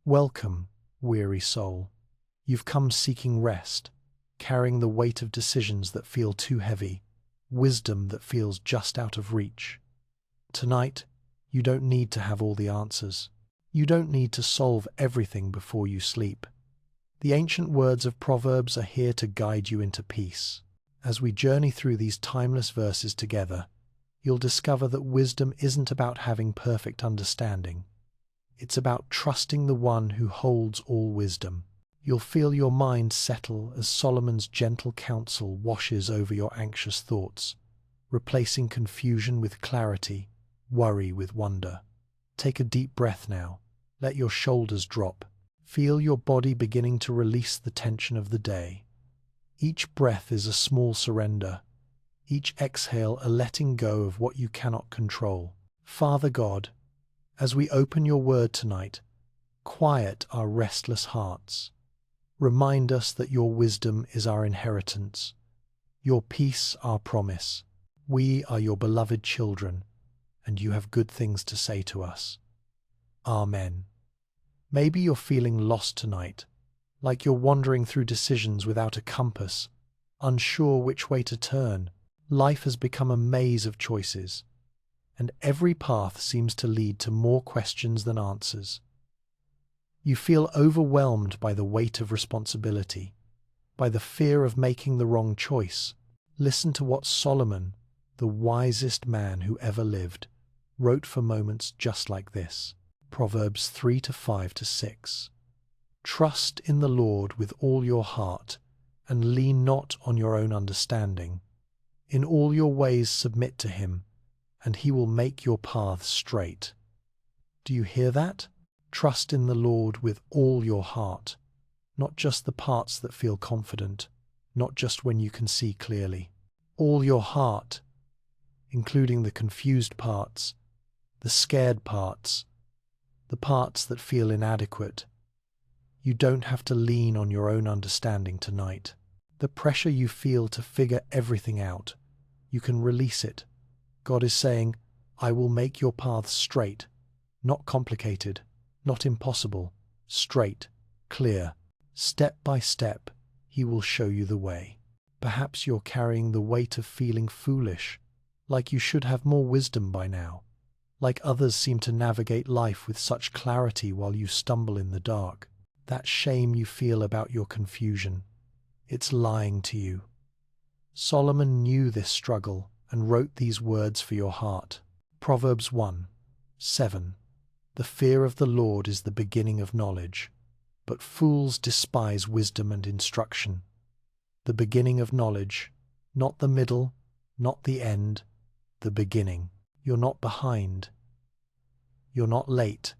Welcome, weary soul. You've come seeking rest, carrying the weight of decisions that feel too heavy, wisdom that feels just out of reach. Tonight, you don't need to have all the answers. You don't need to solve everything before you sleep. The ancient words of Proverbs are here to guide you into peace. As we journey through these timeless verses together, you'll discover that wisdom isn't about having perfect understanding. It's about trusting the one who holds all wisdom. You'll feel your mind settle as Solomon's gentle counsel washes over your anxious thoughts, replacing confusion with clarity, worry with wonder. Take a deep breath now. Let your shoulders drop. Feel your body beginning to release the tension of the day. Each breath is a small surrender. Each exhale a letting go of what you cannot control. Father God, as we open your word tonight, quiet our restless hearts. Remind us that your wisdom is our inheritance, your peace our promise. We are your beloved children, and you have good things to say to us. Amen. Maybe you're feeling lost tonight, like you're wandering through decisions without a compass, unsure which way to turn. Life has become a maze of choices, and every path seems to lead to more questions than answers. You feel overwhelmed by the weight of responsibility, by the fear of making the wrong choice. Listen to what Solomon, the wisest man who ever lived, wrote for moments just like this. Proverbs 3:5-6. Trust in the Lord with all your heart, and lean not on your own understanding. In all your ways submit to him, and he will make your paths straight. Do you hear that? Trust in the Lord with all your heart, not just the parts that feel confident, not just when you can see clearly. All your heart, including the confused parts, the scared parts, the parts that feel inadequate. You don't have to lean on your own understanding tonight. The pressure you feel to figure everything out, you can release it. God is saying, I will make your paths straight, not complicated, not impossible, straight, clear. Step by step, he will show you the way. Perhaps you're carrying the weight of feeling foolish, like you should have more wisdom by now, like others seem to navigate life with such clarity while you stumble in the dark. That shame you feel about your confusion, it's lying to you. Solomon knew this struggle and wrote these words for your heart. Proverbs 1:7. The fear of the Lord is the beginning of knowledge, but fools despise wisdom and instruction. The beginning of knowledge, not the middle, not the end, the beginning. You're not behind. You're not late.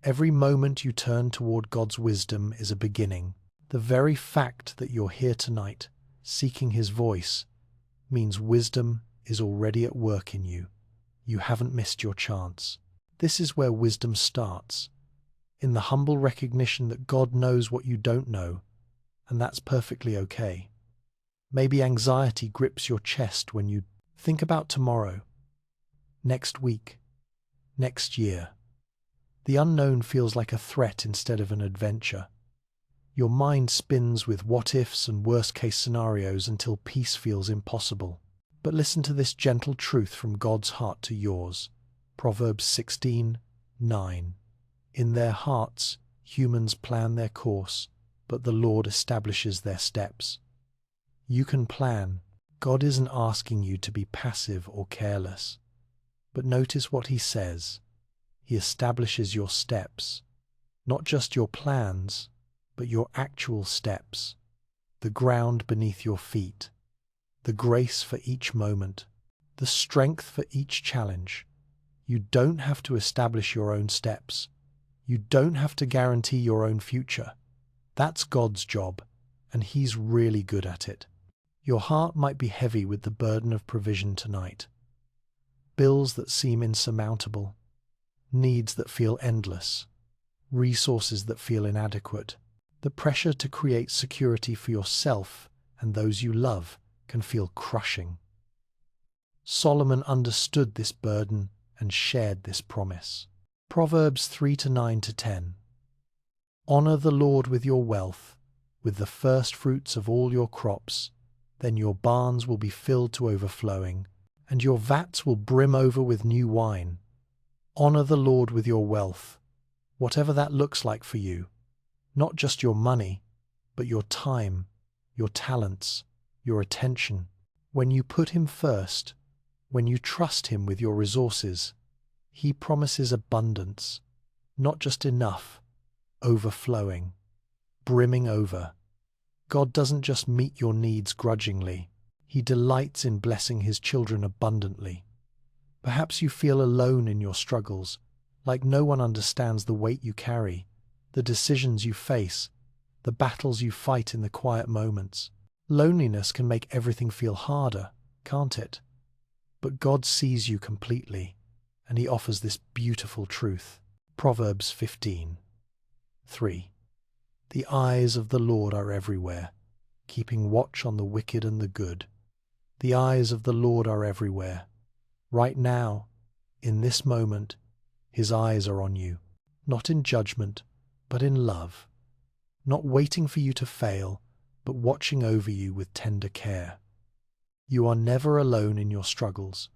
Every moment you turn toward God's wisdom is a beginning. The very fact that you're here tonight, seeking his voice, means wisdom is already at work in you. You haven't missed your chance. This is where wisdom starts, in the humble recognition that God knows what you don't know, and that's perfectly okay. Maybe anxiety grips your chest when you think about tomorrow, next week, next year. The unknown feels like a threat instead of an adventure. Your mind spins with what-ifs and worst-case scenarios until peace feels impossible. But listen to this gentle truth from God's heart to yours. Proverbs 16:9. In their hearts, humans plan their course, but the Lord establishes their steps. You can plan. God isn't asking you to be passive or careless. But notice what he says. He establishes your steps, not just your plans, but your actual steps, the ground beneath your feet, the grace for each moment, the strength for each challenge. You don't have to establish your own steps. You don't have to guarantee your own future. That's God's job, and he's really good at it. Your heart might be heavy with the burden of provision tonight. Bills that seem insurmountable, needs that feel endless, resources that feel inadequate. The pressure to create security for yourself and those you love can feel crushing. Solomon understood this burden and shared this promise. Proverbs 3:9-10. Honor the Lord with your wealth, with the first fruits of all your crops. Then your barns will be filled to overflowing, and your vats will brim over with new wine. Honor the Lord with your wealth, whatever that looks like for you. Not just your money, but your time, your talents, your attention. When you put Him first, when you trust Him with your resources, He promises abundance, not just enough, overflowing, brimming over. God doesn't just meet your needs grudgingly. He delights in blessing His children abundantly. Perhaps you feel alone in your struggles, like no one understands the weight you carry, the decisions you face, the battles you fight in the quiet moments. Loneliness can make everything feel harder, can't it? But God sees you completely, and He offers this beautiful truth. Proverbs 15:3. The eyes of the Lord are everywhere, keeping watch on the wicked and the good. The eyes of the Lord are everywhere. Right now, in this moment, His eyes are on you, not in judgment, but in love. Not waiting for you to fail, but watching over you with tender care. You are never alone in your struggles,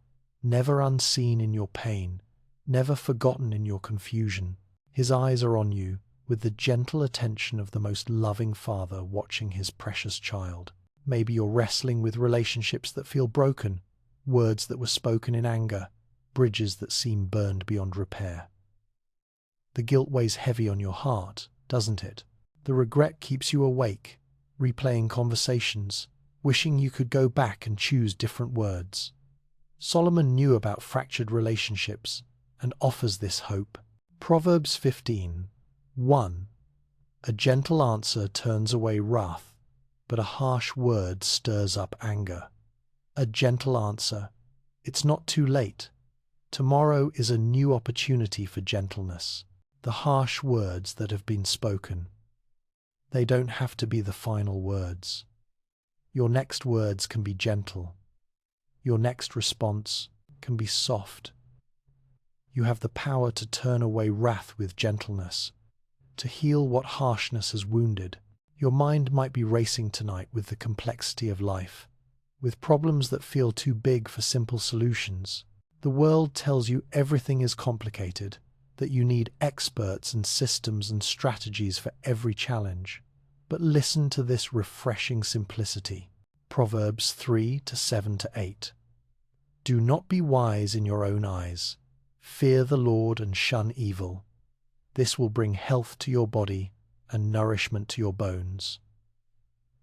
never unseen in your pain, never forgotten in your confusion. His eyes are on you, with the gentle attention of the most loving father watching his precious child. Maybe you're wrestling with relationships that feel broken, words that were spoken in anger, bridges that seem burned beyond repair. The guilt weighs heavy on your heart, doesn't it? The regret keeps you awake, replaying conversations, wishing you could go back and choose different words. Solomon knew about fractured relationships and offers this hope. Proverbs 15:1. A gentle answer turns away wrath, but a harsh word stirs up anger. A gentle answer. It's not too late. Tomorrow is a new opportunity for gentleness. The harsh words that have been spoken. They don't have to be the final words. Your next words can be gentle. Your next response can be soft. You have the power to turn away wrath with gentleness, to heal what harshness has wounded. Your mind might be racing tonight with the complexity of life, with problems that feel too big for simple solutions. The world tells you everything is complicated, that you need experts and systems and strategies for every challenge. But listen to this refreshing simplicity. Proverbs 3:7-8. Do not be wise in your own eyes. Fear the Lord and shun evil. This will bring health to your body and nourishment to your bones.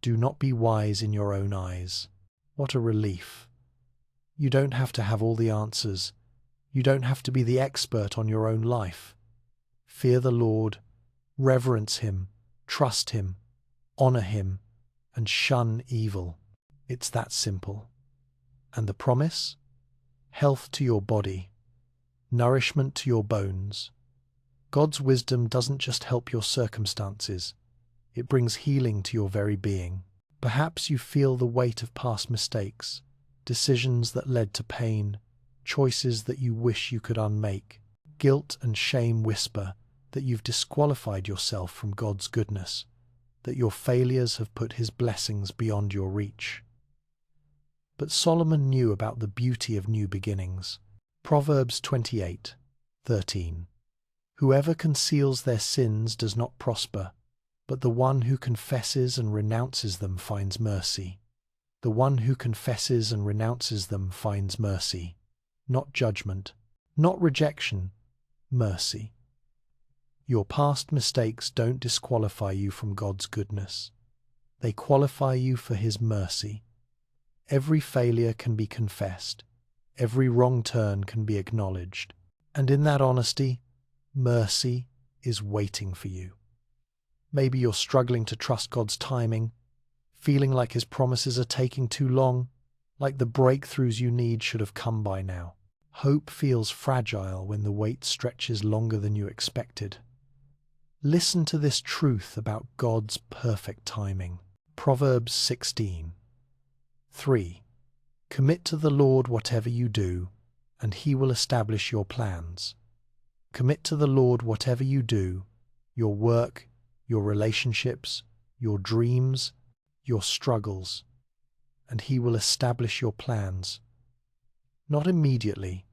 Do not be wise in your own eyes. What a relief. You don't have to have all the answers. You don't have to be the expert on your own life. Fear the Lord, reverence Him, trust Him, honor Him, and shun evil. It's that simple. And the promise? Health to your body, nourishment to your bones. God's wisdom doesn't just help your circumstances, it brings healing to your very being. Perhaps you feel the weight of past mistakes, decisions that led to pain, choices that you wish you could unmake. Guilt and shame whisper that you've disqualified yourself from God's goodness, that your failures have put His blessings beyond your reach. But Solomon knew about the beauty of new beginnings. Proverbs 28:13. Whoever conceals their sins does not prosper, but the one who confesses and renounces them finds mercy. The one who confesses and renounces them finds mercy. Not judgment, not rejection, mercy. Your past mistakes don't disqualify you from God's goodness. They qualify you for His mercy. Every failure can be confessed. Every wrong turn can be acknowledged. And in that honesty, mercy is waiting for you. Maybe you're struggling to trust God's timing, feeling like His promises are taking too long, like the breakthroughs you need should have come by now. Hope feels fragile when the wait stretches longer than you expected. Listen to this truth about God's perfect timing. Proverbs 16:3. Commit to the Lord whatever you do, and He will establish your plans. Commit to the Lord whatever you do, your work, your relationships, your dreams, your struggles, and He will establish your plans. Not immediately,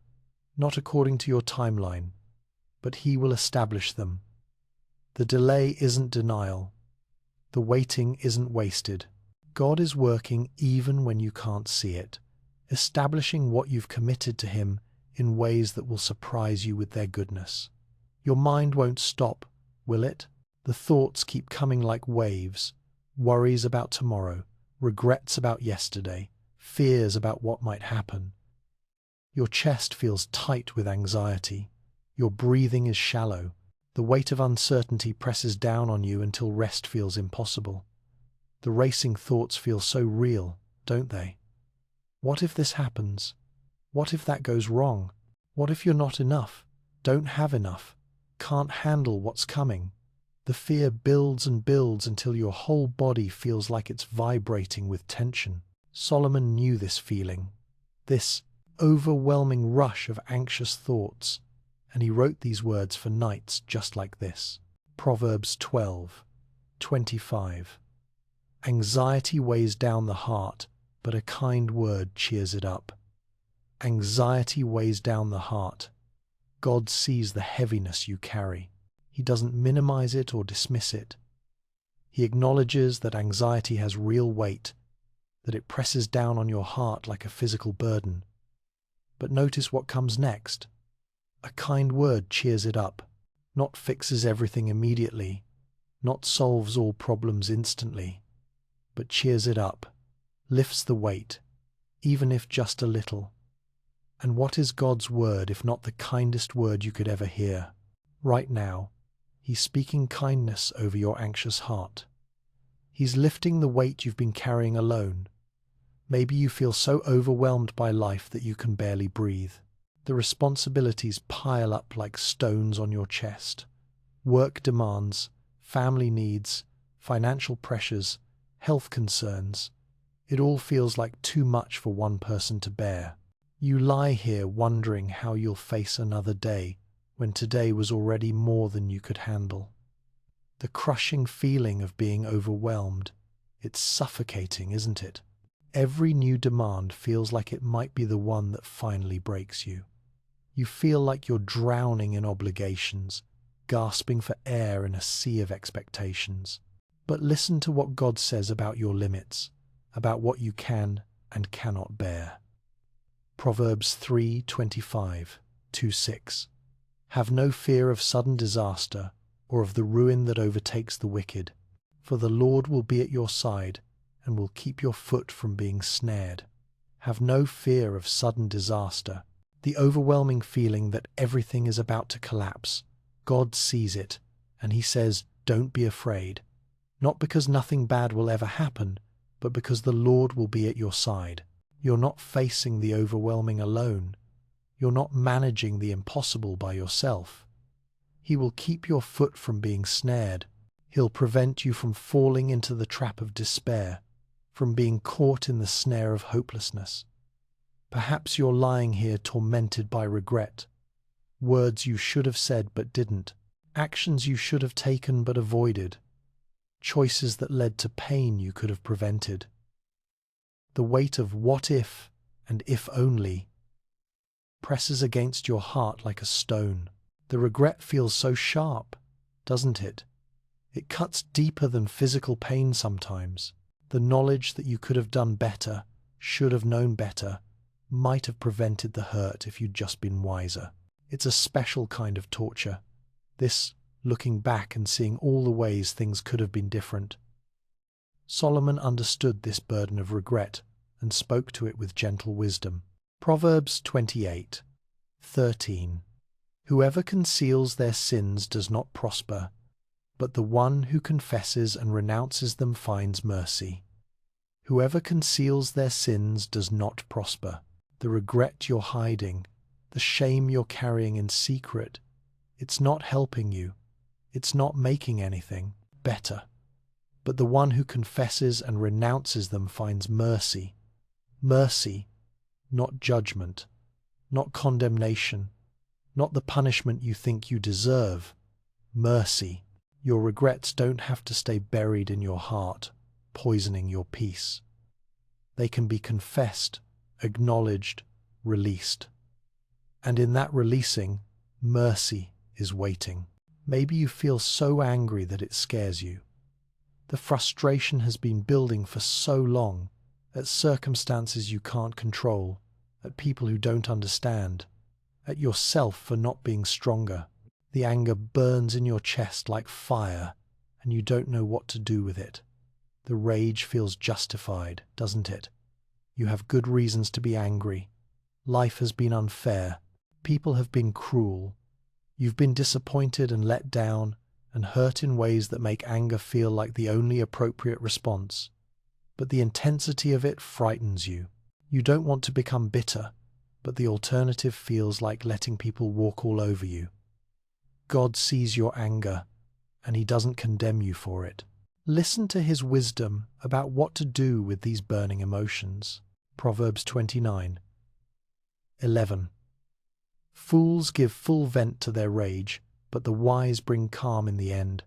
not according to your timeline, but He will establish them. The delay isn't denial. The waiting isn't wasted. God is working even when you can't see it, establishing what you've committed to Him in ways that will surprise you with their goodness. Your mind won't stop, will it? The thoughts keep coming like waves, worries about tomorrow, regrets about yesterday, fears about what might happen. Your chest feels tight with anxiety. Your breathing is shallow. The weight of uncertainty presses down on you until rest feels impossible. The racing thoughts feel so real, don't they? What if this happens? What if that goes wrong? What if you're not enough, don't have enough, can't handle what's coming? The fear builds and builds until your whole body feels like it's vibrating with tension. Solomon knew this feeling, this overwhelming rush of anxious thoughts, and he wrote these words for nights just like this. Proverbs 12:25. Anxiety weighs down the heart, but a kind word cheers it up. Anxiety weighs down the heart. God sees the heaviness you carry. He doesn't minimize it or dismiss it. He acknowledges that anxiety has real weight, that it presses down on your heart like a physical burden. But notice what comes next. A kind word cheers it up, not fixes everything immediately, not solves all problems instantly, but cheers it up, lifts the weight, even if just a little. And what is God's word if not the kindest word you could ever hear? Right now, He's speaking kindness over your anxious heart. He's lifting the weight you've been carrying alone. Maybe you feel so overwhelmed by life that you can barely breathe. The responsibilities pile up like stones on your chest. Work demands, family needs, financial pressures, health concerns. It all feels like too much for one person to bear. You lie here wondering how you'll face another day when today was already more than you could handle. The crushing feeling of being overwhelmed, it's suffocating, isn't it? Every new demand feels like it might be the one that finally breaks you. You feel like you're drowning in obligations, gasping for air in a sea of expectations. But listen to what God says about your limits, about what you can and cannot bear. Proverbs 3:25-6. Have no fear of sudden disaster or of the ruin that overtakes the wicked, for the Lord will be at your side and will keep your foot from being snared. Have no fear of sudden disaster, the overwhelming feeling that everything is about to collapse. God sees it, and He says, don't be afraid. Not because nothing bad will ever happen, but because the Lord will be at your side. You're not facing the overwhelming alone. You're not managing the impossible by yourself. He will keep your foot from being snared. He'll prevent you from falling into the trap of despair, from being caught in the snare of hopelessness. Perhaps you're lying here tormented by regret, words you should have said but didn't, actions you should have taken but avoided, choices that led to pain you could have prevented. The weight of what if and if only presses against your heart like a stone. The regret feels so sharp, doesn't it? It cuts deeper than physical pain sometimes. The knowledge that you could have done better, should have known better, might have prevented the hurt if you'd just been wiser. It's a special kind of torture, this looking back and seeing all the ways things could have been different. Solomon understood this burden of regret and spoke to it with gentle wisdom. Proverbs 28:13. Whoever conceals their sins does not prosper, but the one who confesses and renounces them finds mercy. Whoever conceals their sins does not prosper. The regret you're hiding, the shame you're carrying in secret, it's not helping you. It's not making anything better. But the one who confesses and renounces them finds mercy. Mercy, not judgment, not condemnation, not the punishment you think you deserve. Mercy. Your regrets don't have to stay buried in your heart, poisoning your peace. They can be confessed, acknowledged, released. And in that releasing, mercy is waiting. Maybe you feel so angry that it scares you. The frustration has been building for so long, at circumstances you can't control, at people who don't understand, at yourself for not being stronger. The anger burns in your chest like fire, and you don't know what to do with it. The rage feels justified, doesn't it? You have good reasons to be angry. Life has been unfair. People have been cruel. You've been disappointed and let down and hurt in ways that make anger feel like the only appropriate response. But the intensity of it frightens you. You don't want to become bitter, but the alternative feels like letting people walk all over you. God sees your anger, and He doesn't condemn you for it. Listen to His wisdom about what to do with these burning emotions. Proverbs 29:11. Fools give full vent to their rage, but the wise bring calm in the end.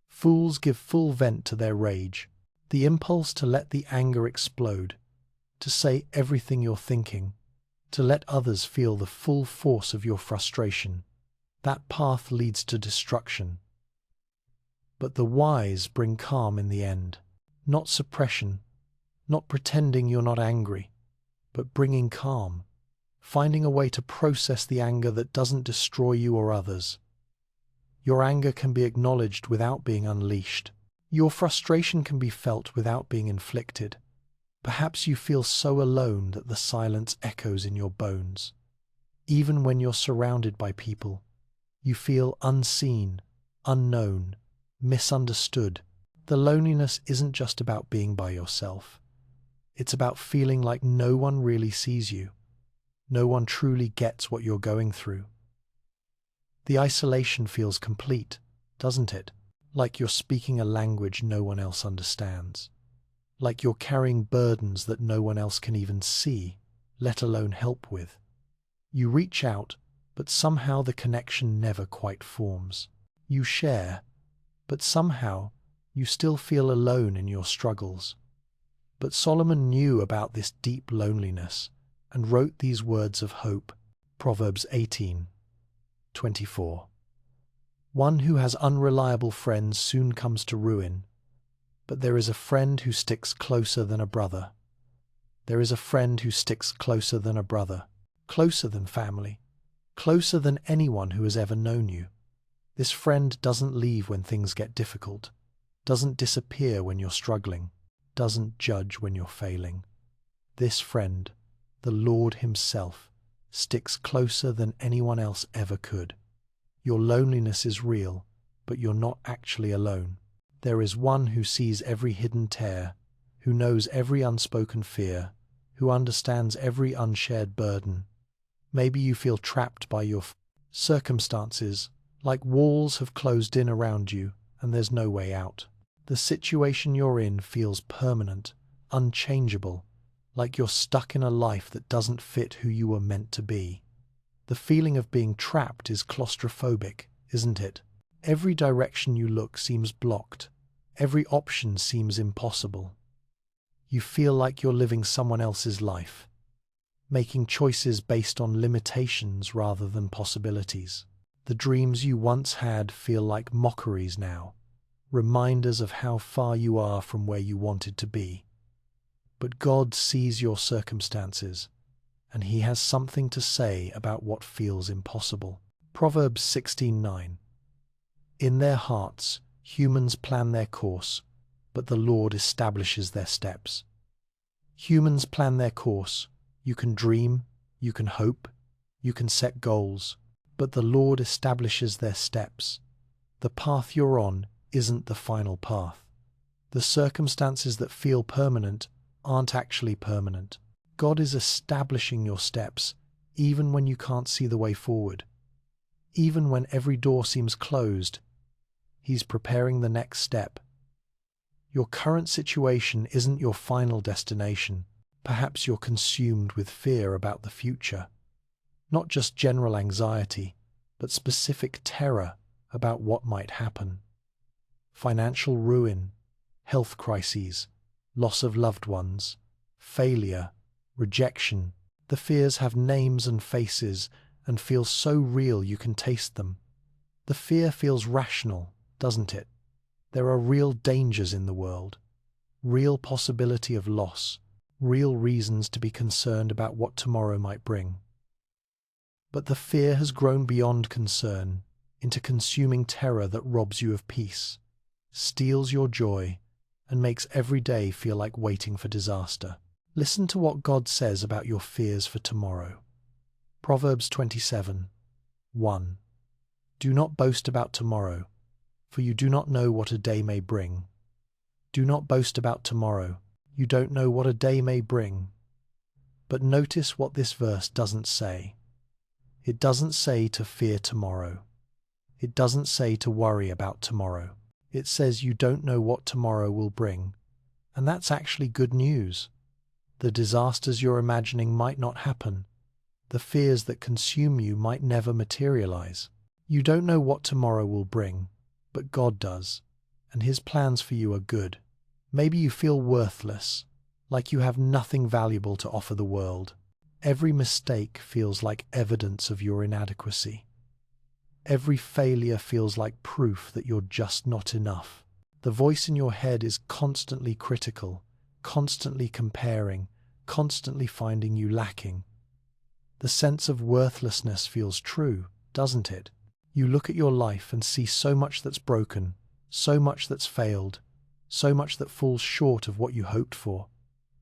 Fools give full vent to their rage, the impulse to let the anger explode, to say everything you're thinking, to let others feel the full force of your frustration. That path leads to destruction. But the wise bring calm in the end, not suppression, not pretending you're not angry, but bringing calm, finding a way to process the anger that doesn't destroy you or others. Your anger can be acknowledged without being unleashed. Your frustration can be felt without being inflicted. Perhaps you feel so alone that the silence echoes in your bones. Even when you're surrounded by people, you feel unseen, unknown, misunderstood. The loneliness isn't just about being by yourself. It's about feeling like no one really sees you. No one truly gets what you're going through. The isolation feels complete, doesn't it? Like you're speaking a language no one else understands. Like you're carrying burdens that no one else can even see, let alone help with. You reach out, but somehow the connection never quite forms. You share, but somehow you still feel alone in your struggles. But Solomon knew about this deep loneliness and wrote these words of hope. Proverbs 18:24. One who has unreliable friends soon comes to ruin, but there is a friend who sticks closer than a brother. There is a friend who sticks closer than a brother, closer than family, closer than anyone who has ever known you. This friend doesn't leave when things get difficult, doesn't disappear when you're struggling, doesn't judge when you're failing. This friend, the Lord Himself, sticks closer than anyone else ever could. Your loneliness is real, but you're not actually alone. There is one who sees every hidden tear, who knows every unspoken fear, who understands every unshared burden. Maybe you feel trapped by your circumstances, like walls have closed in around you and there's no way out. The situation you're in feels permanent, unchangeable, like you're stuck in a life that doesn't fit who you were meant to be. The feeling of being trapped is claustrophobic, isn't it? Every direction you look seems blocked. Every option seems impossible. You feel like you're living someone else's life, making choices based on limitations rather than possibilities. The dreams you once had feel like mockeries now, reminders of how far you are from where you wanted to be. But God sees your circumstances, and He has something to say about what feels impossible. Proverbs 16:9. In their hearts, humans plan their course, but the Lord establishes their steps. Humans plan their course. You can dream, you can hope, you can set goals, but the Lord establishes their steps. The path you're on isn't the final path. The circumstances that feel permanent aren't actually permanent. God is establishing your steps, even when you can't see the way forward. Even when every door seems closed, He's preparing the next step. Your current situation isn't your final destination. Perhaps you're consumed with fear about the future. Not just general anxiety, but specific terror about what might happen. financial ruin, health crises, loss of loved ones, failure, rejection. The fears have names and faces and feel so real you can taste them. The fear feels rational, doesn't it? There are real dangers in the world, real possibility of loss, real reasons to be concerned about what tomorrow might bring. But the fear has grown beyond concern into consuming terror that robs you of peace, steals your joy, and makes every day feel like waiting for disaster. Listen to what God says about your fears for tomorrow. Proverbs 27:1. Do not boast about tomorrow, for you do not know what a day may bring. Do not boast about tomorrow. You don't know what a day may bring. But notice what this verse doesn't say. It doesn't say to fear tomorrow. It doesn't say to worry about tomorrow. It says you don't know what tomorrow will bring. And that's actually good news. The disasters you're imagining might not happen. The fears that consume you might never materialize. You don't know what tomorrow will bring, but God does, and His plans for you are good. Maybe you feel worthless, like you have nothing valuable to offer the world. Every mistake feels like evidence of your inadequacy. Every failure feels like proof that you're just not enough. The voice in your head is constantly critical, constantly comparing, constantly finding you lacking. The sense of worthlessness feels true, doesn't it? You look at your life and see so much that's broken, so much that's failed, so much that falls short of what you hoped for.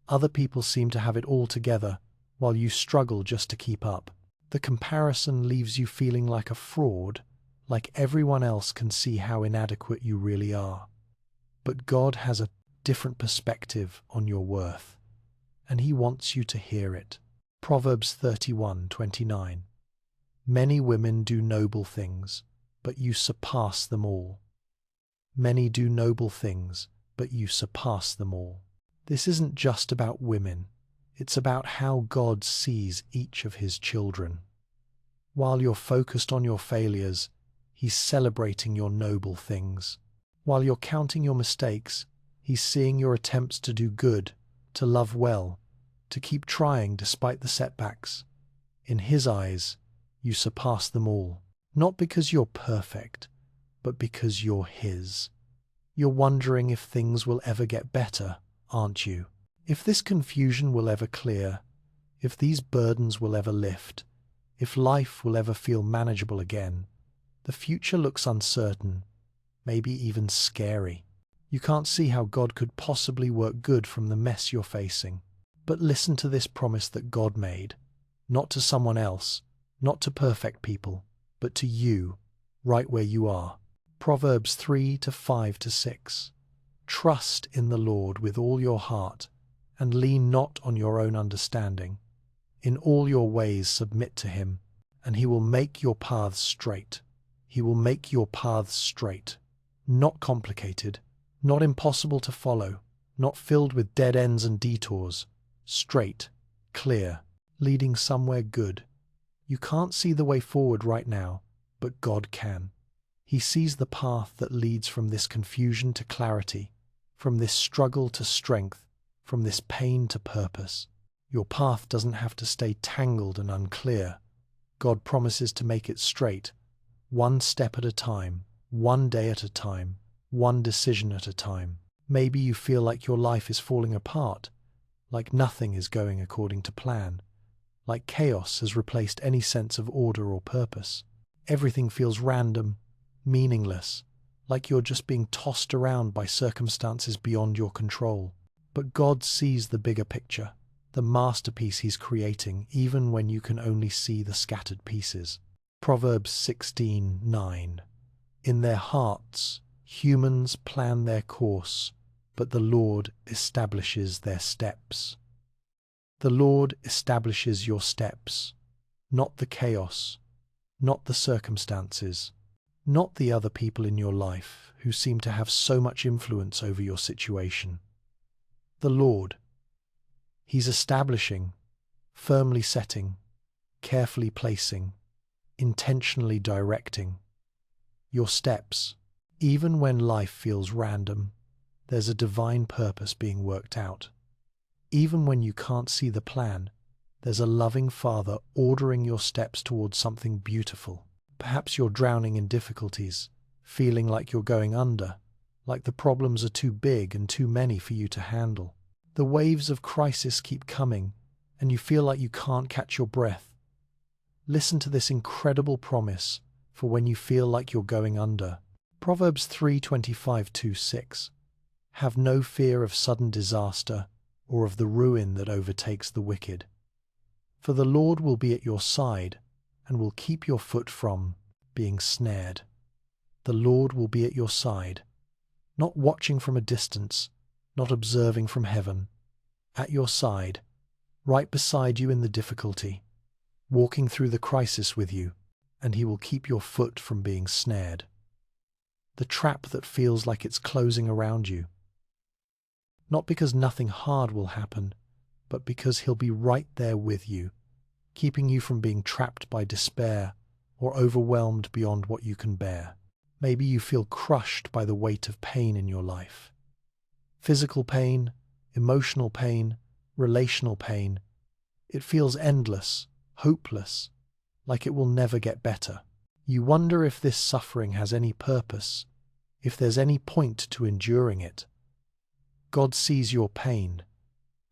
Other people seem to have it all together, while you struggle just to keep up. The comparison leaves you feeling like a fraud, like everyone else can see how inadequate you really are. But God has a different perspective on your worth, and He wants you to hear it. Proverbs 31:29. Many women do noble things, but you surpass them all. Many do noble things, but you surpass them all. This isn't just about women. It's about how God sees each of His children. While you're focused on your failures, He's celebrating your noble things. While you're counting your mistakes, He's seeing your attempts to do good, to love well, to keep trying despite the setbacks. In His eyes, you surpass them all, not because you're perfect, but because you're His. You're wondering if things will ever get better, aren't you? If this confusion will ever clear, if these burdens will ever lift, if life will ever feel manageable again. The future looks uncertain, maybe even scary. You can't see how God could possibly work good from the mess you're facing. But listen to this promise that God made, not to someone else, not to perfect people, but to you, right where you are. Proverbs 3:5-6. Trust in the Lord with all your heart, and lean not on your own understanding. In all your ways submit to Him, and He will make your paths straight. He will make your paths straight. Not complicated, not impossible to follow, not filled with dead ends and detours. Straight, clear, leading somewhere good. You can't see the way forward right now, but God can. He sees the path that leads from this confusion to clarity, from this struggle to strength, from this pain to purpose. Your path doesn't have to stay tangled and unclear. God promises to make it straight, one step at a time, one day at a time, one decision at a time. Maybe you feel like your life is falling apart, like nothing is going according to plan, like chaos has replaced any sense of order or purpose. Everything feels random, meaningless, like you're just being tossed around by circumstances beyond your control. But God sees the bigger picture, the masterpiece He's creating, even when you can only see the scattered pieces. Proverbs 16:9. In their hearts, humans plan their course, but the Lord establishes their steps. The Lord establishes your steps, not the chaos, not the circumstances, not the other people in your life who seem to have so much influence over your situation. The Lord. He's establishing, firmly setting, carefully placing, intentionally directing your steps. Even when life feels random, there's a divine purpose being worked out. Even when you can't see the plan, there's a loving Father ordering your steps towards something beautiful. Perhaps you're drowning in difficulties, feeling like you're going under, like the problems are too big and too many for you to handle. The waves of crisis keep coming, and you feel like you can't catch your breath. Listen to this incredible promise for when you feel like you're going under. Proverbs 3:25-6. Have no fear of sudden disaster or of the ruin that overtakes the wicked. For the Lord will be at your side and will keep your foot from being snared. The Lord will be at your side, not watching from a distance, not observing from heaven, at your side, right beside you in the difficulty, walking through the crisis with you, and he will keep your foot from being snared. The trap that feels like it's closing around you. Not because nothing hard will happen, but because he'll be right there with you, keeping you from being trapped by despair or overwhelmed beyond what you can bear. Maybe you feel crushed by the weight of pain in your life. Physical pain, emotional pain, relational pain. It feels endless, hopeless, like it will never get better. You wonder if this suffering has any purpose, if there's any point to enduring it. God sees your pain,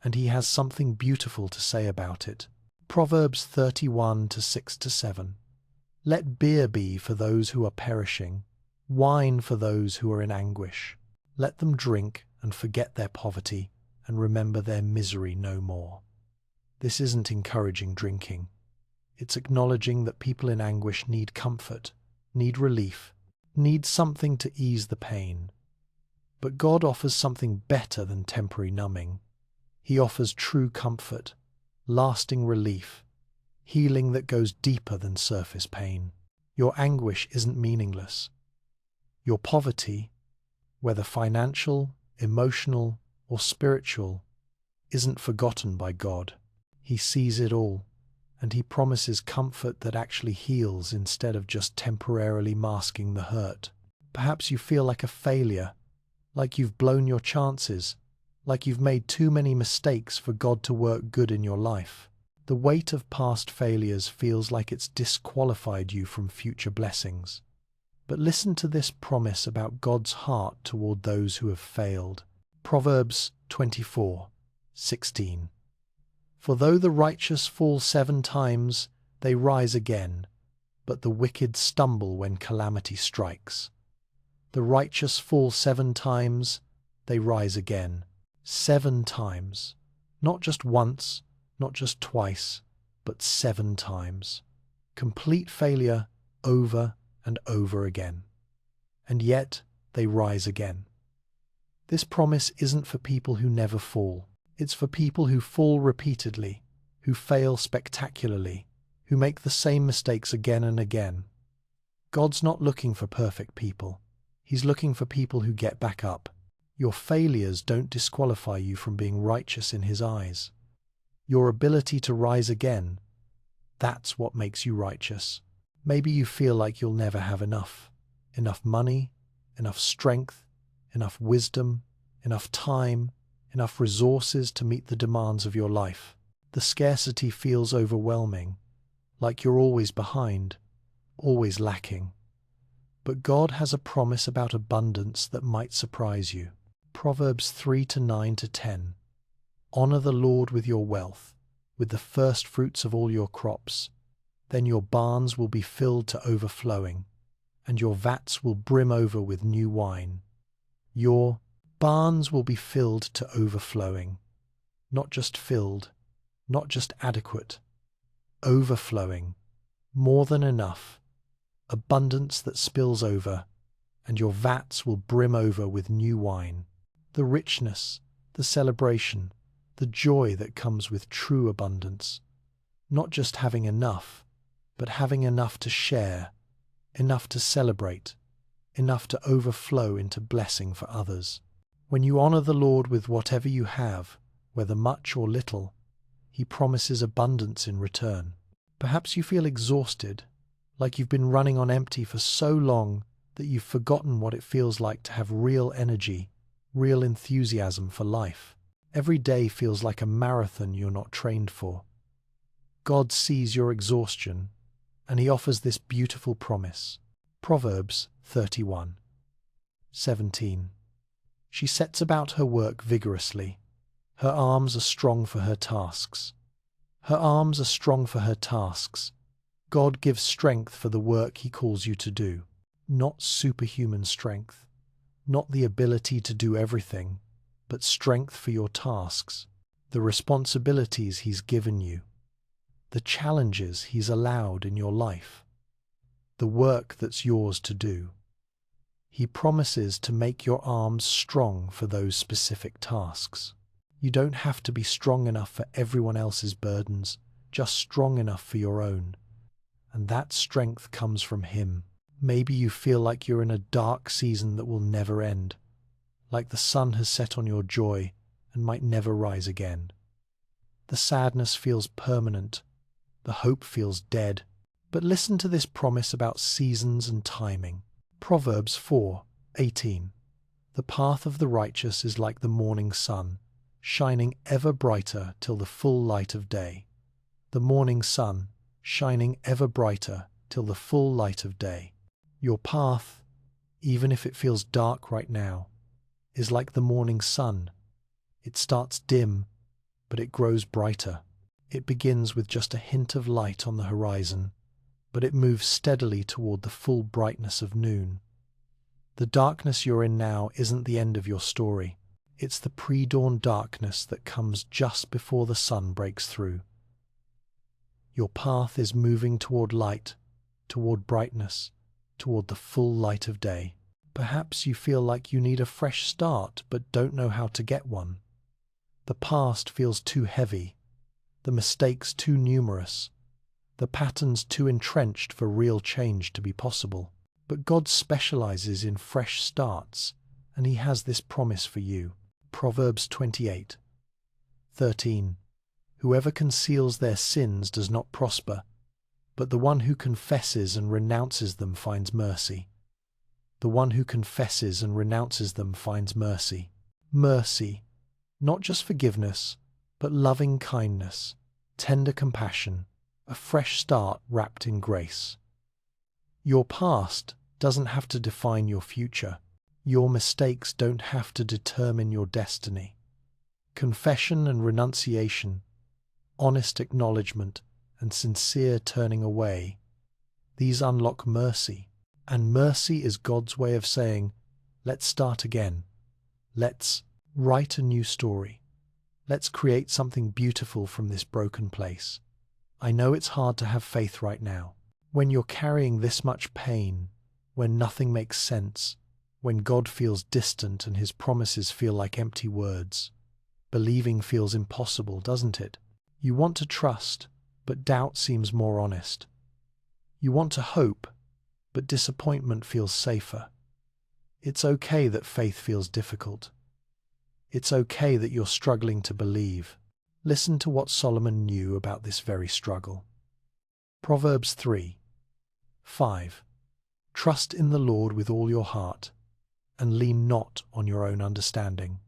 and he has something beautiful to say about it. Proverbs 31:6-7. Let beer be for those who are perishing, wine for those who are in anguish. Let them drink and forget their poverty and remember their misery no more. This isn't encouraging drinking. It's acknowledging that people in anguish need comfort, need relief, need something to ease the pain. But God offers something better than temporary numbing. He offers true comfort, lasting relief, healing that goes deeper than surface pain. Your anguish isn't meaningless. Your poverty, whether financial, emotional, or spiritual, isn't forgotten by God. He sees it all, and he promises comfort that actually heals instead of just temporarily masking the hurt. Perhaps you feel like a failure, like you've blown your chances, like you've made too many mistakes for God to work good in your life. The weight of past failures feels like it's disqualified you from future blessings. But listen to this promise about God's heart toward those who have failed. Proverbs 24:16. For though the righteous fall 7 times, they rise again, but the wicked stumble when calamity strikes. The righteous fall 7 times, they rise again. 7 times. Not just once, not just twice, but 7 times. Complete failure over and over again. And yet they rise again. This promise isn't for people who never fall. It's for people who fall repeatedly, who fail spectacularly, who make the same mistakes again and again. God's not looking for perfect people. He's looking for people who get back up. Your failures don't disqualify you from being righteous in his eyes. Your ability to rise again, that's what makes you righteous. Maybe you feel like you'll never have enough. Enough money, enough strength, enough wisdom, enough time, enough resources to meet the demands of your life. The scarcity feels overwhelming, like you're always behind, always lacking. But God has a promise about abundance that might surprise you. Proverbs 3:9-10. Honor the Lord with your wealth, with the first fruits of all your crops. Then your barns will be filled to overflowing, and your vats will brim over with new wine. Your barns will be filled to overflowing. Not just filled, not just adequate. Overflowing. More than enough. Abundance that spills over, and your vats will brim over with new wine. The richness, the celebration, the joy that comes with true abundance. Not just having enough, but having enough to share, enough to celebrate, enough to overflow into blessing for others. When you honor the Lord with whatever you have, whether much or little, he promises abundance in return. Perhaps you feel exhausted, like you've been running on empty for so long that you've forgotten what it feels like to have real energy, real enthusiasm for life. Every day feels like a marathon you're not trained for. God sees your exhaustion, and He offers this beautiful promise. Proverbs 31:17. She sets about her work vigorously. Her arms are strong for her tasks. Her arms are strong for her tasks. God gives strength for the work He calls you to do. Not superhuman strength, not the ability to do everything, but strength for your tasks, the responsibilities He's given you, the challenges He's allowed in your life, the work that's yours to do. He promises to make your arms strong for those specific tasks. You don't have to be strong enough for everyone else's burdens, just strong enough for your own. And that strength comes from Him. Maybe you feel like you're in a dark season that will never end, like the sun has set on your joy and might never rise again. The sadness feels permanent, the hope feels dead. But listen to this promise about seasons and timing. Proverbs 4:18. The path of the righteous is like the morning sun, shining ever brighter till the full light of day. The morning sun, shining ever brighter till the full light of day. Your path, even if it feels dark right now, is like the morning sun. It starts dim, but it grows brighter. It begins with just a hint of light on the horizon, but it moves steadily toward the full brightness of noon. The darkness you're in now isn't the end of your story. It's the pre-dawn darkness that comes just before the sun breaks through. Your path is moving toward light, toward brightness, toward the full light of day. Perhaps you feel like you need a fresh start but don't know how to get one. The past feels too heavy, the mistakes too numerous, the patterns too entrenched for real change to be possible. But God specializes in fresh starts, and He has this promise for you. Proverbs 28:13. Whoever conceals their sins does not prosper, but the one who confesses and renounces them finds mercy. The one who confesses and renounces them finds mercy. Mercy, not just forgiveness, but loving kindness, tender compassion, a fresh start wrapped in grace. Your past doesn't have to define your future. Your mistakes don't have to determine your destiny. Confession and renunciation, honest acknowledgement, and sincere turning away, these unlock mercy. And mercy is God's way of saying, let's start again. Let's write a new story. Let's create something beautiful from this broken place. I know it's hard to have faith right now. When you're carrying this much pain, when nothing makes sense, when God feels distant and His promises feel like empty words, believing feels impossible, doesn't it? You want to trust, but doubt seems more honest. You want to hope, but disappointment feels safer. It's okay that faith feels difficult. It's okay that you're struggling to believe. Listen to what Solomon knew about this very struggle. Proverbs 3:5. Trust in the Lord with all your heart, and lean not on your own understanding.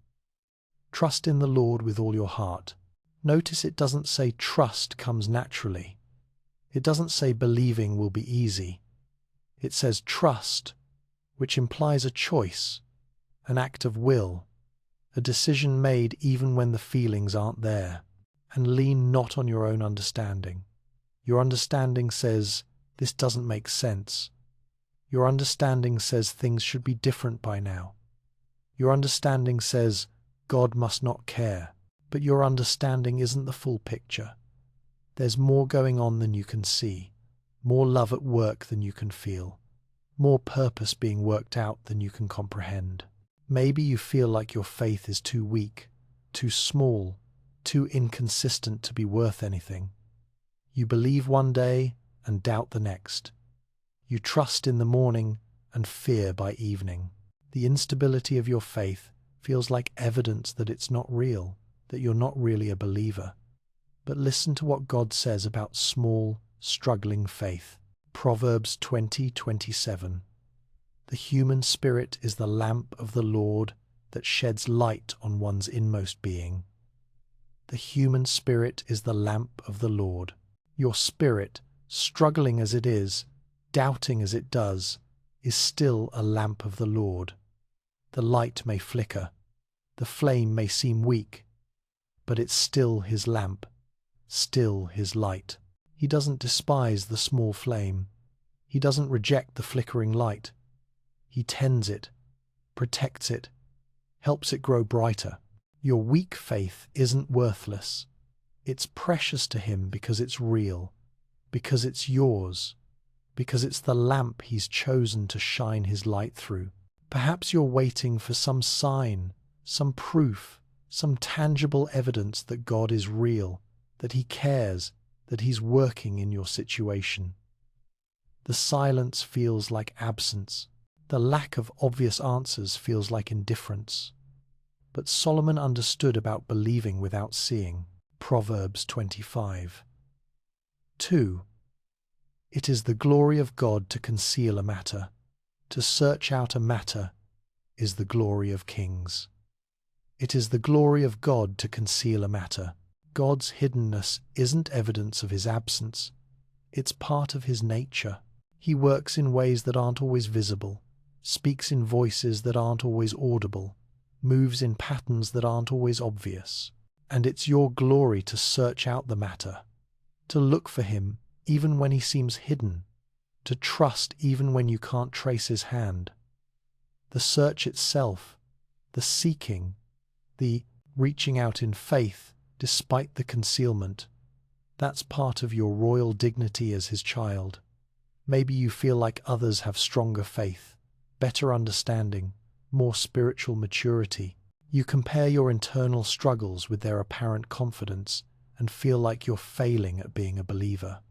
Trust in the Lord with all your heart. Notice it doesn't say trust comes naturally. It doesn't say believing will be easy. It says trust, which implies a choice, an act of will, a decision made even when the feelings aren't there. And lean not on your own understanding. Your understanding says, this doesn't make sense. Your understanding says things should be different by now. Your understanding says, God must not care. But your understanding isn't the full picture. There's more going on than you can see, more love at work than you can feel, more purpose being worked out than you can comprehend. Maybe you feel like your faith is too weak, too small, too inconsistent to be worth anything. You believe one day and doubt the next. You trust in the morning and fear by evening. The instability of your faith feels like evidence that it's not real, that you're not really a believer. But listen to what God says about small, struggling faith. Proverbs 20:27. The human spirit is the lamp of the Lord that sheds light on one's inmost being. The human spirit is the lamp of the Lord. Your spirit, struggling as it is, doubting as it does, is still a lamp of the Lord. The light may flicker, the flame may seem weak, but it's still his lamp, still his light. He doesn't despise the small flame. He doesn't reject the flickering light. He tends it, protects it, helps it grow brighter. Your weak faith isn't worthless. It's precious to him because it's real, because it's yours, because it's the lamp he's chosen to shine his light through. Perhaps you're waiting for some sign, some proof, some tangible evidence that God is real, that he cares, that he's working in your situation. The silence feels like absence. The lack of obvious answers feels like indifference. But Solomon understood about believing without seeing. Proverbs 25. 2. It is the glory of God to conceal a matter. To search out a matter is the glory of kings. It is the glory of God to conceal a matter. God's hiddenness isn't evidence of his absence. It's part of his nature. He works in ways that aren't always visible, speaks in voices that aren't always audible, moves in patterns that aren't always obvious. And it's your glory to search out the matter, to look for him even when he seems hidden, to trust even when you can't trace his hand. The search itself, the seeking, the reaching out in faith despite the concealment, that's part of your royal dignity as his child. Maybe you feel like others have stronger faith, better understanding, more spiritual maturity. You compare your internal struggles with their apparent confidence and feel like you're failing at being a believer.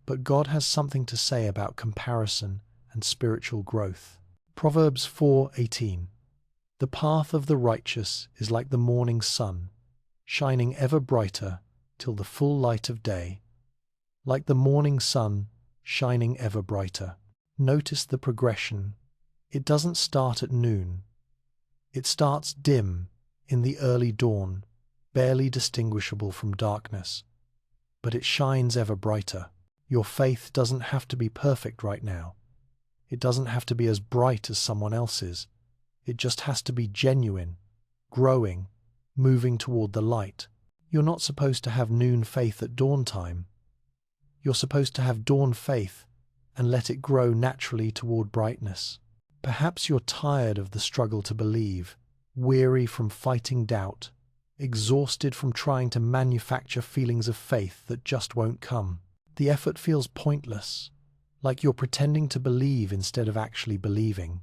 But God has something to say about comparison and spiritual growth. Proverbs 4:18. The path of the righteous is like the morning sun, shining ever brighter till the full light of day. Like the morning sun, shining ever brighter. Notice the progression. It doesn't start at noon. It starts dim, in the early dawn, barely distinguishable from darkness. But it shines ever brighter. Your faith doesn't have to be perfect right now. It doesn't have to be as bright as someone else's. It just has to be genuine, growing, moving toward the light. You're not supposed to have noon faith at dawn time. You're supposed to have dawn faith and let it grow naturally toward brightness. Perhaps you're tired of the struggle to believe, weary from fighting doubt, exhausted from trying to manufacture feelings of faith that just won't come. The effort feels pointless, like you're pretending to believe instead of actually believing.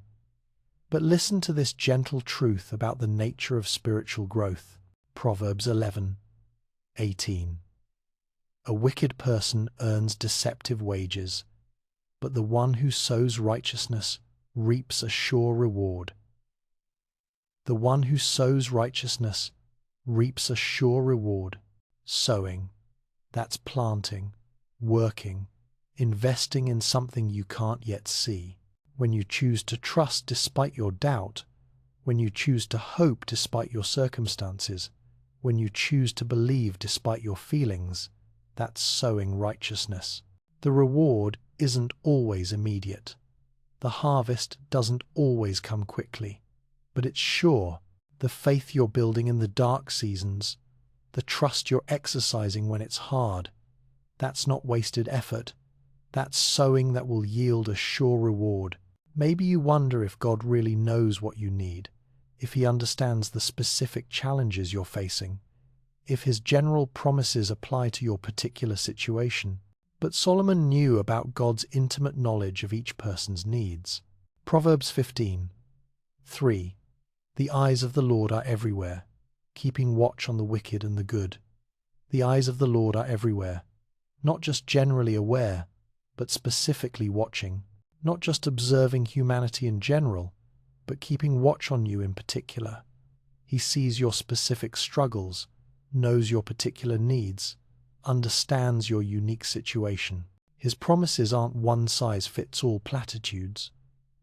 But listen to this gentle truth about the nature of spiritual growth. Proverbs 11:18. A wicked person earns deceptive wages, but the one who sows righteousness reaps a sure reward. The one who sows righteousness reaps a sure reward. Sowing, that's planting, working, investing in something you can't yet see. When you choose to trust despite your doubt, when you choose to hope despite your circumstances, when you choose to believe despite your feelings, that's sowing righteousness. The reward isn't always immediate. The harvest doesn't always come quickly, but it's sure. The faith you're building in the dark seasons, the trust you're exercising when it's hard, that's not wasted effort. That's sowing that will yield a sure reward. Maybe you wonder if God really knows what you need, if he understands the specific challenges you're facing, if his general promises apply to your particular situation. But Solomon knew about God's intimate knowledge of each person's needs. Proverbs 15:3. The eyes of the Lord are everywhere, keeping watch on the wicked and the good. The eyes of the Lord are everywhere, not just generally aware, but specifically watching, not just observing humanity in general, but keeping watch on you in particular. He sees your specific struggles, knows your particular needs, understands your unique situation. His promises aren't one-size-fits-all platitudes.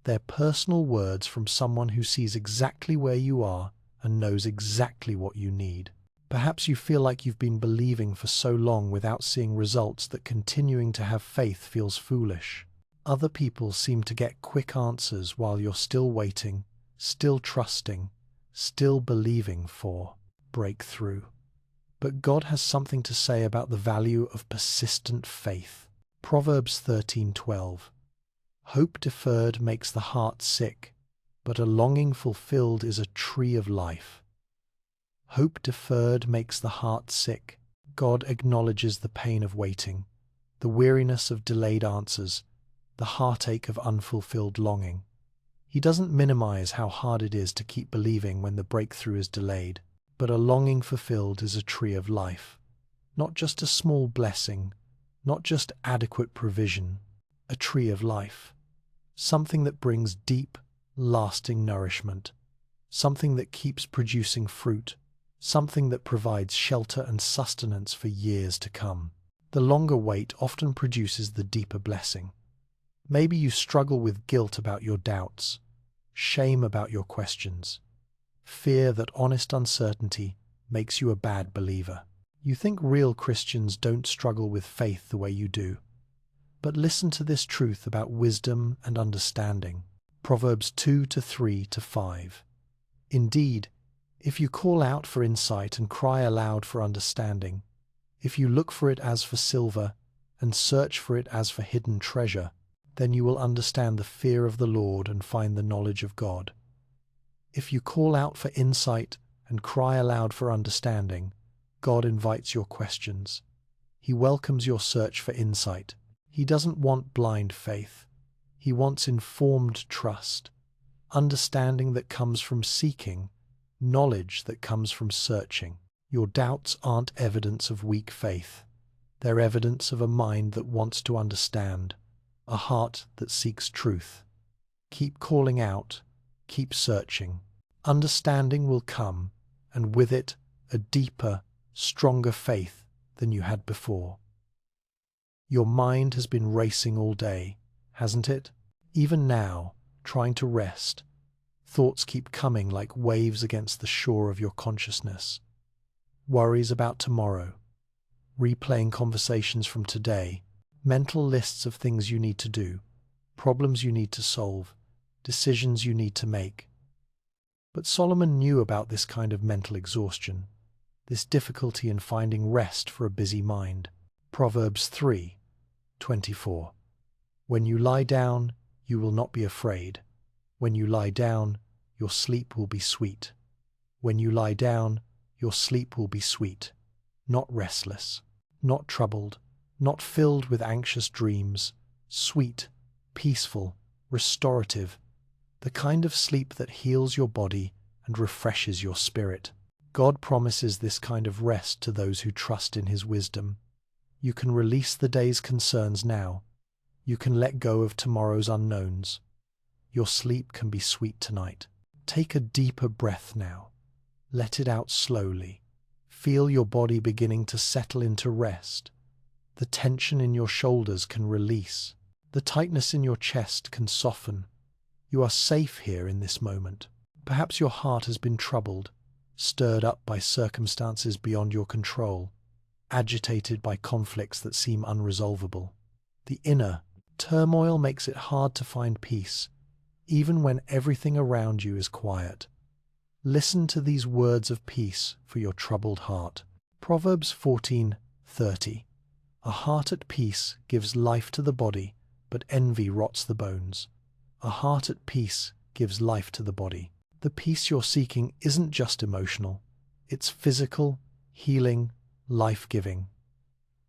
They're personal words from someone who sees exactly where you are and knows exactly what you need. Perhaps you feel like you've been believing for so long without seeing results that continuing to have faith feels foolish. Other people seem to get quick answers while you're still waiting, still trusting, still believing for breakthrough. But God has something to say about the value of persistent faith. Proverbs 13:12. Hope deferred makes the heart sick, but a longing fulfilled is a tree of life. Hope deferred makes the heart sick. God acknowledges the pain of waiting, the weariness of delayed answers, the heartache of unfulfilled longing. He doesn't minimize how hard it is to keep believing when the breakthrough is delayed, but a longing fulfilled is a tree of life. Not just a small blessing, not just adequate provision, a tree of life. Something that brings deep, lasting nourishment. Something that keeps producing fruit. Something that provides shelter and sustenance for years to come. The longer wait often produces the deeper blessing. Maybe you struggle with guilt about your doubts, shame about your questions, fear that honest uncertainty makes you a bad believer. You think real Christians don't struggle with faith the way you do. But listen to this truth about wisdom and understanding. Proverbs 2:3-5. Indeed, if you call out for insight and cry aloud for understanding, if you look for it as for silver and search for it as for hidden treasure, then you will understand the fear of the Lord and find the knowledge of God. If you call out for insight and cry aloud for understanding, God invites your questions. He welcomes your search for insight. He doesn't want blind faith. He wants informed trust, understanding that comes from seeking, knowledge that comes from searching. Your doubts aren't evidence of weak faith. They're evidence of a mind that wants to understand, a heart that seeks truth. Keep calling out, keep searching. Understanding will come, and with it, a deeper, stronger faith than you had before. Your mind has been racing all day, hasn't it? Even now, trying to rest, thoughts keep coming like waves against the shore of your consciousness. Worries about tomorrow, replaying conversations from today, mental lists of things you need to do, problems you need to solve, decisions you need to make. But Solomon knew about this kind of mental exhaustion, this difficulty in finding rest for a busy mind. Proverbs 3:24. When you lie down, you will not be afraid. When you lie down, your sleep will be sweet. When you lie down, your sleep will be sweet, not restless, not troubled, not filled with anxious dreams, sweet, peaceful, restorative, the kind of sleep that heals your body and refreshes your spirit. God promises this kind of rest to those who trust in His wisdom. You can release the day's concerns now. You can let go of tomorrow's unknowns. Your sleep can be sweet tonight. Take a deeper breath now. Let it out slowly. Feel your body beginning to settle into rest. The tension in your shoulders can release. The tightness in your chest can soften. You are safe here in this moment. Perhaps your heart has been troubled, stirred up by circumstances beyond your control, agitated by conflicts that seem unresolvable. The inner turmoil makes it hard to find peace, even when everything around you is quiet. Listen to these words of peace for your troubled heart. Proverbs 14:30. A heart at peace gives life to the body, but envy rots the bones. A heart at peace gives life to the body. The peace you're seeking isn't just emotional. It's physical, healing, life-giving.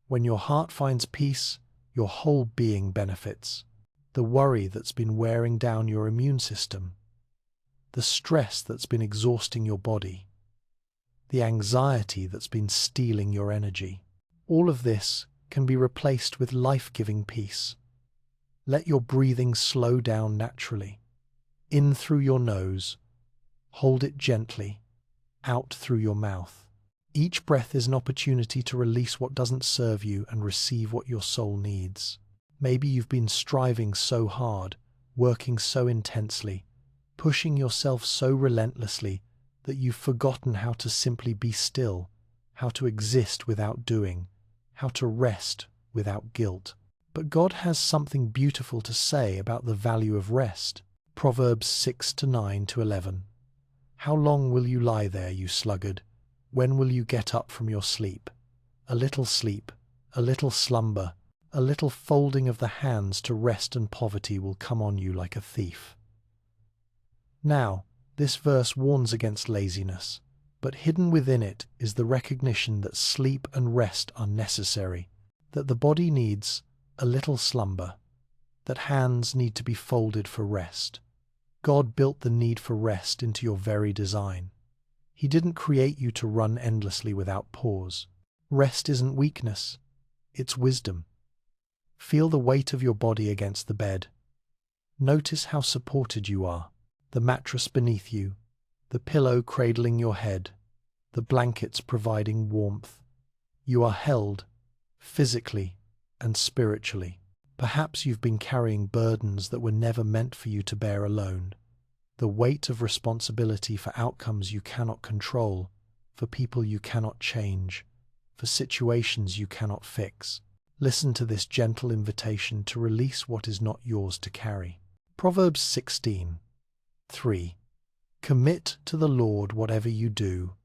When your heart finds peace, your whole being benefits. The worry that's been wearing down your immune system, the stress that's been exhausting your body, the anxiety that's been stealing your energy, all of this can be replaced with life-giving peace. Let your breathing slow down naturally. In through your nose, hold it gently, out through your mouth. Each breath is an opportunity to release what doesn't serve you and receive what your soul needs. Maybe you've been striving so hard, working so intensely, pushing yourself so relentlessly that you've forgotten how to simply be still, how to exist without doing, how to rest without guilt. But God has something beautiful to say about the value of rest. Proverbs 6:9-11. How long will you lie there, you sluggard? When will you get up from your sleep? A little sleep, a little slumber, a little folding of the hands to rest, and poverty will come on you like a thief. Now, this verse warns against laziness, but hidden within it is the recognition that sleep and rest are necessary, that the body needs a little slumber, that hands need to be folded for rest. God built the need for rest into your very design. He didn't create you to run endlessly without pause. Rest isn't weakness, it's wisdom. Feel the weight of your body against the bed. Notice how supported you are. The mattress beneath you, the pillow cradling your head, the blankets providing warmth. You are held, physically and spiritually. Perhaps you've been carrying burdens that were never meant for you to bear alone. The weight of responsibility for outcomes you cannot control, for people you cannot change, for situations you cannot fix. Listen to this gentle invitation to release what is not yours to carry. Proverbs 16:3. Commit to the Lord whatever you do,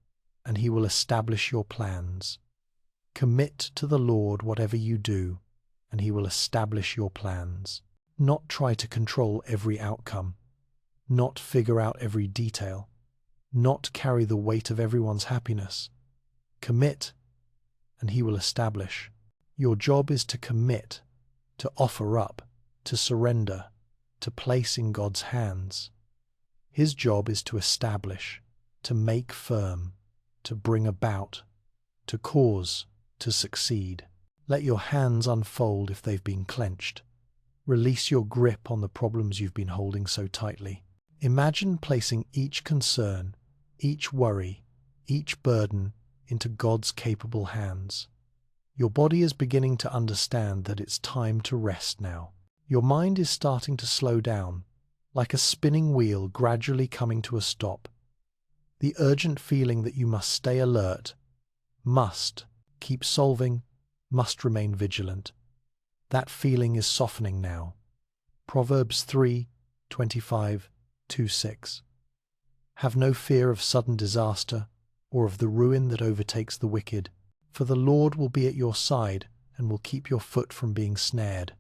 and He will establish your plans. Commit to the Lord whatever you do, and He will establish your plans. Not try to control every outcome, not figure out every detail, not carry the weight of everyone's happiness. Commit, and He will establish. Your job is to commit, to offer up, to surrender, to place in God's hands. His job is to establish, to make firm, to bring about, to cause, to succeed. Let your hands unfold if they've been clenched. Release your grip on the problems you've been holding so tightly. Imagine placing each concern, each worry, each burden into God's capable hands. Your body is beginning to understand that it's time to rest now. Your mind is starting to slow down, like a spinning wheel gradually coming to a stop. The urgent feeling that you must stay alert, must keep solving, must remain vigilant. That feeling is softening now. Proverbs 3:25-6. Have no fear of sudden disaster or of the ruin that overtakes the wicked, for the Lord will be at your side and will keep your foot from being snared.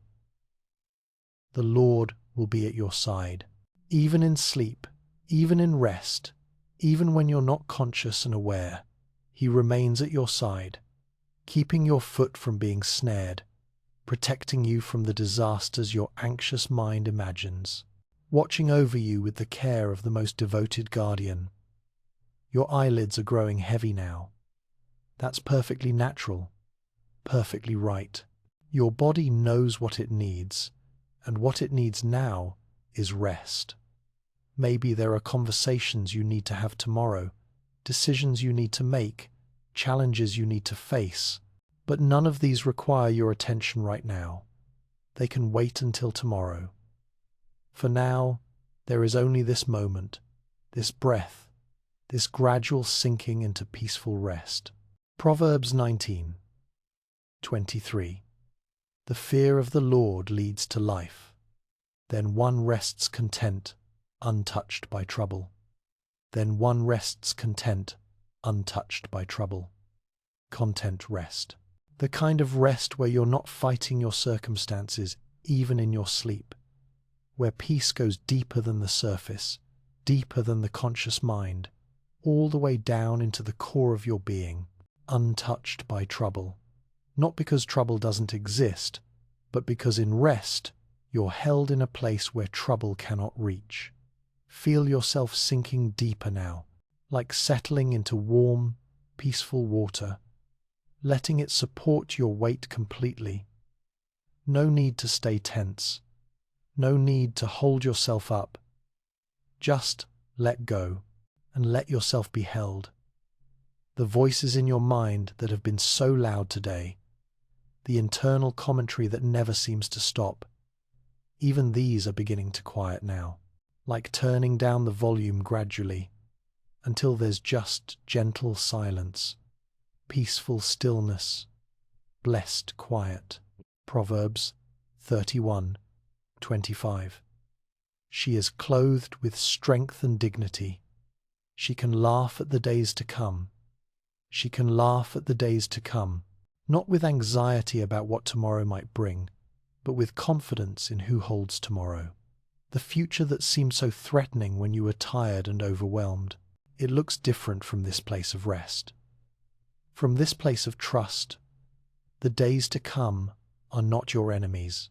The Lord will be at your side. Even in sleep, even in rest, even when you're not conscious and aware, He remains at your side, keeping your foot from being snared, protecting you from the disasters your anxious mind imagines, watching over you with the care of the most devoted guardian. Your eyelids are growing heavy now. That's perfectly natural, perfectly right. Your body knows what it needs, and what it needs now is rest. Maybe there are conversations you need to have tomorrow, decisions you need to make, challenges you need to face, but none of these require your attention right now. They can wait until tomorrow. For now, there is only this moment, this breath, this gradual sinking into peaceful rest. Proverbs 19:23. The fear of the Lord leads to life. Then one rests content, untouched by trouble. Then one rests content, untouched by trouble. Content rest. The kind of rest where you're not fighting your circumstances, even in your sleep. Where peace goes deeper than the surface, deeper than the conscious mind, all the way down into the core of your being, untouched by trouble. Not because trouble doesn't exist, but because in rest, you're held in a place where trouble cannot reach. Feel yourself sinking deeper now, like settling into warm, peaceful water, letting it support your weight completely. No need to stay tense. No need to hold yourself up. Just let go and let yourself be held. The voices in your mind that have been so loud today, the internal commentary that never seems to stop, Even these are beginning to quiet now, like turning down the volume gradually until there's just gentle silence, peaceful stillness, blessed quiet. Proverbs 31:25. She is clothed with strength and dignity. She can laugh at the days to come. She can laugh at the days to come, not with anxiety about what tomorrow might bring, but with confidence in who holds tomorrow. The future that seemed so threatening when you were tired and overwhelmed, it looks different from this place of rest. From this place of trust, the days to come are not your enemies.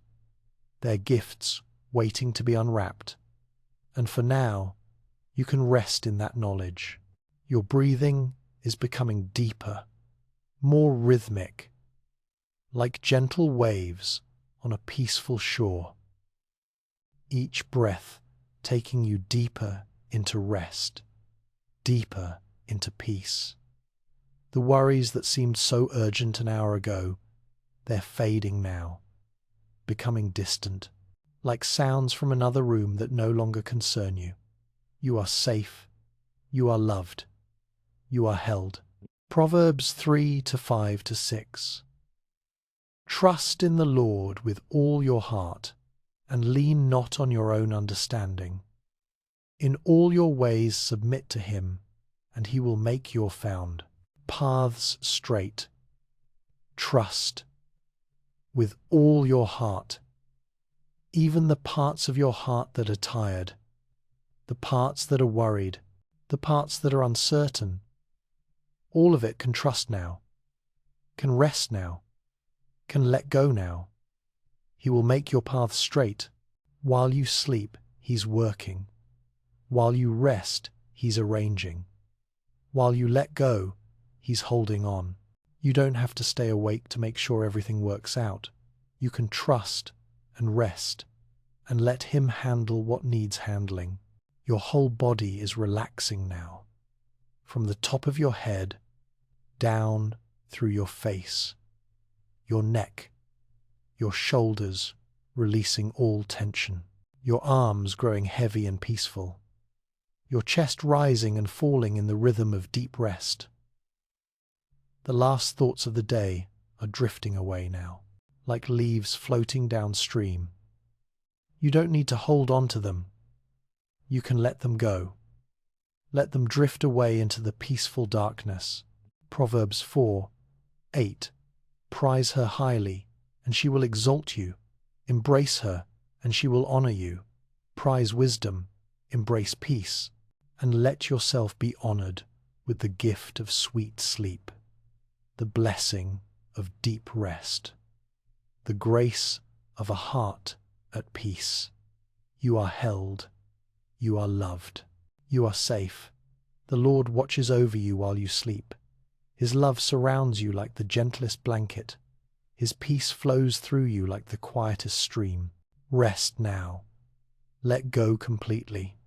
They're gifts waiting to be unwrapped. And for now, you can rest in that knowledge. Your breathing is becoming deeper, more rhythmic, like gentle waves on a peaceful shore. Each breath taking you deeper into rest, deeper into peace. The worries that seemed so urgent an hour ago, they're fading now, becoming distant, like sounds from another room that no longer concern you. You are safe, you are loved, you are held. Proverbs 3:5-6. Trust in the Lord with all your heart, and lean not on your own understanding. In all your ways submit to him, and he will make your paths straight. Trust with all your heart, even the parts of your heart that are tired, the parts that are worried, the parts that are uncertain. All of it can trust now, can rest now, can let go now. He will make your path straight. While you sleep, he's working. While you rest, he's arranging. While you let go, he's holding on. You don't have to stay awake to make sure everything works out. You can trust and rest and let him handle what needs handling. Your whole body is relaxing now, from the top of your head down through your face, your neck, your shoulders releasing all tension, your arms growing heavy and peaceful, your chest rising and falling in the rhythm of deep rest. The last thoughts of the day are drifting away now, like leaves floating downstream. You don't need to hold on to them. You can let them go. Let them drift away into the peaceful darkness. Proverbs 4:8. Prize her highly, and she will exalt you. Embrace her, and she will honor you. Prize wisdom, embrace peace, and let yourself be honored with the gift of sweet sleep, the blessing of deep rest, the grace of a heart at peace. You are held. You are loved. You are safe. The Lord watches over you while you sleep. His love surrounds you like the gentlest blanket. His peace flows through you like the quietest stream. Rest now. Let go completely.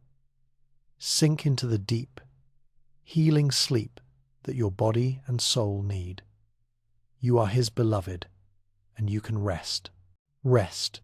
Sink into the deep, healing sleep that your body and soul need. You are his beloved, and you can rest. Rest